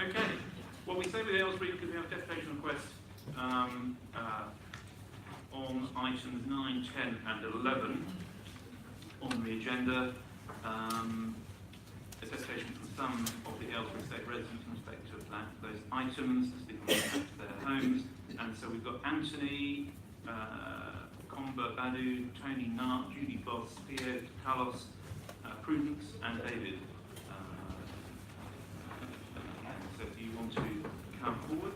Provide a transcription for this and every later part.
Okay, well, we say with Aylesbury because we have a deputation request on items 9, 10 and 11 on the agenda. A deputation from some of the Aylesbury estate residents in respect to those items, to their homes. And so we've got Anthony, Comber Badu, Tony Nart, Judy Boss, Theo, Carlos, Prudence and David. So if you want to come forward.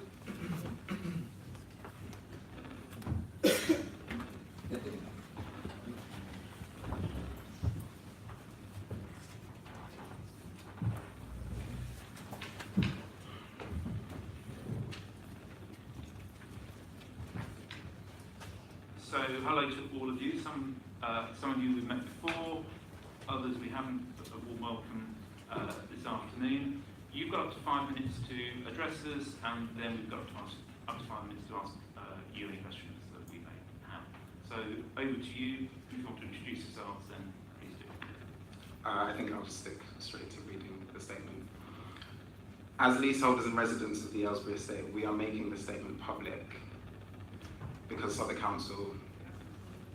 So hello to all of you. Some of you we've met before, others we haven't, but a warm welcome this afternoon. You've got up to 5 minutes to address us, and then we've got up to 5 minutes to ask you any questions that we may have. So over to you. If you want to introduce yourselves, then please do. I think I'll just stick straight to reading the statement. As leaseholders and residents of the Aylesbury estate, we are making the statement public because Southwark Council,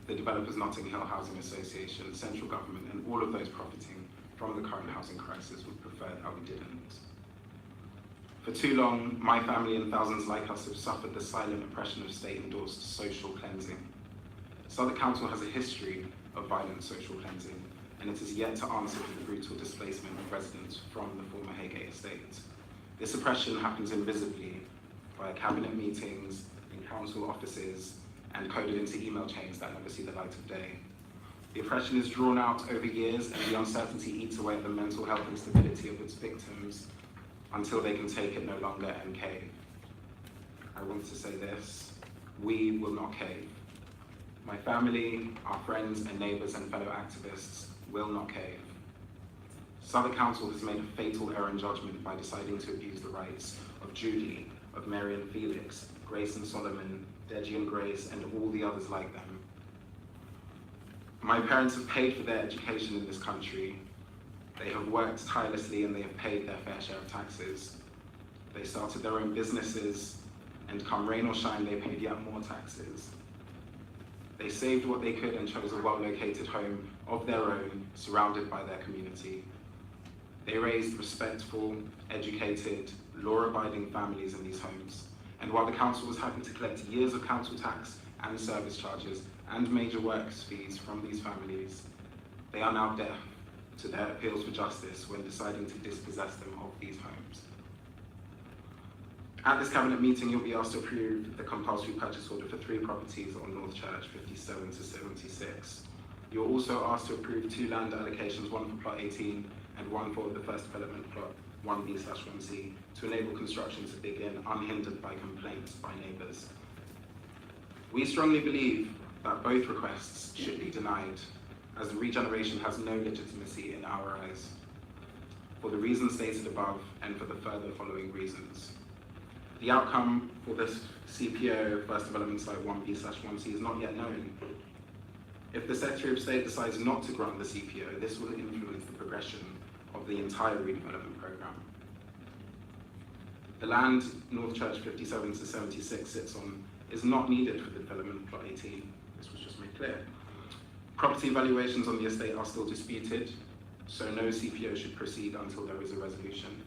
the developers Notting Hill Housing Association, central government, and all of those profiting from the current housing crisis would prefer that we didn't. For too long, my family and thousands like us have suffered the silent oppression of state-endorsed social cleansing. Southwark Council has a history of violent social cleansing, and it is yet to answer for the brutal displacement of residents from the former Haygate estate. This oppression happens invisibly via cabinet meetings, in council offices, and coded into email chains that never see the light of day. The oppression is drawn out over years, and the uncertainty eats away at the mental health and stability of its victims until they can take it no longer and cave. I want to say this: we will not cave. My family, our friends and neighbours and fellow activists will not cave. Southwark Council has made a fatal error in judgment by deciding to abuse the rights of Judy, of Mary and Felix, Grace and Solomon, Deji and Grace, and all the others like them. My parents have paid for their education in this country. They have worked tirelessly and they have paid their fair share of taxes. They started their own businesses, and come rain or shine, they paid yet more taxes. They saved what they could and chose a well-located home of their own, surrounded by their community. They raised respectful, educated, law-abiding families in these homes. And while the council was happy to collect years of council tax and service charges and major works fees from these families, they are now deaf to their appeals for justice when deciding to dispossess them of these homes. At this cabinet meeting, you'll be asked to approve the compulsory purchase order for 3 properties on North Church, 57 to 76. You're also asked to approve 2 land allocations, one for plot 18 and one for the first development plot 1B/1C, to enable construction to begin unhindered by complaints by neighbours. We strongly believe that both requests should be denied, as the regeneration has no legitimacy in our eyes, for the reasons stated above and for the further following reasons. The outcome for this CPO, First Development Site 1B/1C, is not yet known. If the Secretary of State decides not to grant the CPO, this will influence the progression of the entire redevelopment programme. The land North Church 57 to 76 sits on is not needed for the development of plot 18. This was just made clear. Property valuations on the estate are still disputed, so no CPO should proceed until there is a resolution.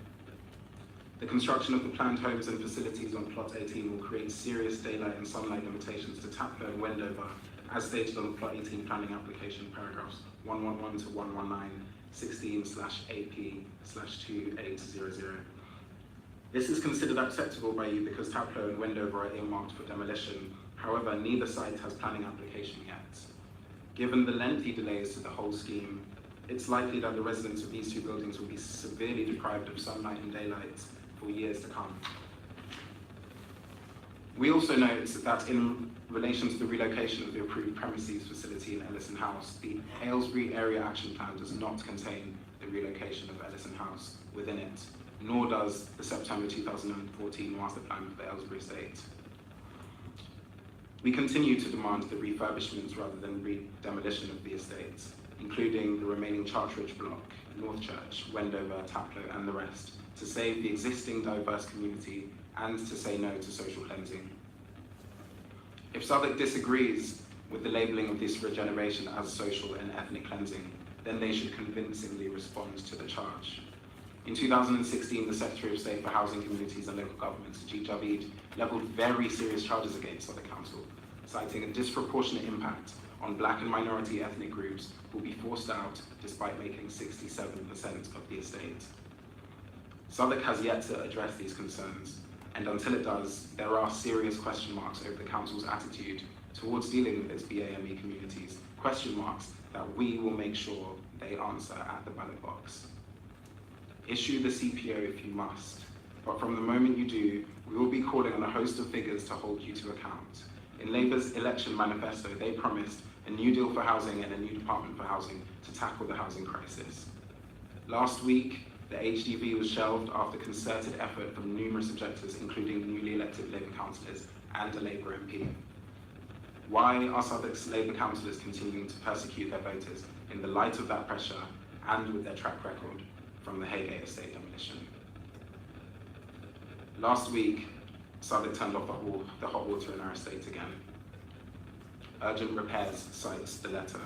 The construction of the planned homes and facilities on plot 18 will create serious daylight and sunlight limitations to Taplow and Wendover, as stated on the plot 18 planning application paragraphs 111 to 119, 16/AP/2800. This is considered acceptable by you because Taplow and Wendover are earmarked for demolition. However, neither site has planning application yet. Given the lengthy delays to the whole scheme, it's likely that the residents of these 2 buildings will be severely deprived of sunlight and daylight for years to come. We also note that in relation to the relocation of the approved premises facility in Ellison House, the Aylesbury Area Action Plan does not contain the relocation of Ellison House within it, nor does the September 2014 Master Plan for the Aylesbury estate. We continue to demand the refurbishments rather than demolition of the estate, including the remaining Chartridge block, North Church, Wendover, Taplow and the rest, to save the existing diverse community and to say no to social cleansing. If Southwark disagrees with the labelling of this regeneration as social and ethnic cleansing, then they should convincingly respond to the charge. In 2016, the Secretary of State for Housing, Communities and Local Governments, Ajit Javid, levelled very serious charges against Southwark Council, citing a disproportionate impact on black and minority ethnic groups who will be forced out despite making 67% of the estate. Southwark has yet to address these concerns, and until it does, there are serious question marks over the Council's attitude towards dealing with its BAME communities, question marks that we will make sure they answer at the ballot box. Issue the CPO if you must, but from the moment you do, we will be calling on a host of figures to hold you to account. In Labour's election manifesto, they promised a new deal for housing and a new department for housing to tackle the housing crisis. Last week, the HDV was shelved after concerted effort from numerous objectors, including newly elected Labour councillors and a Labour MP. Why are Southwark's Labour councillors continuing to persecute their voters in the light of that pressure and with their track record from the Haygate estate demolition? Last week, Southwark turned off the hot water in our estate again. Urgent repairs cites the letter.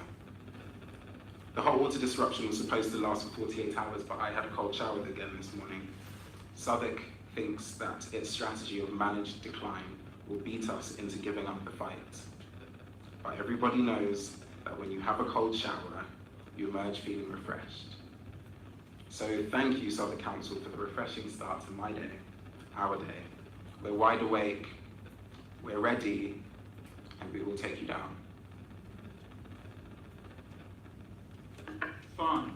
The hot water disruption was supposed to last for 48 hours, but I had a cold shower again this morning. Southwark thinks that its strategy of managed decline will beat us into giving up the fight. But everybody knows that when you have a cold shower, you emerge feeling refreshed. So thank you, Southwark Council, for the refreshing start to my day, our day. We're wide awake, we're ready, and we will take you down. Fine.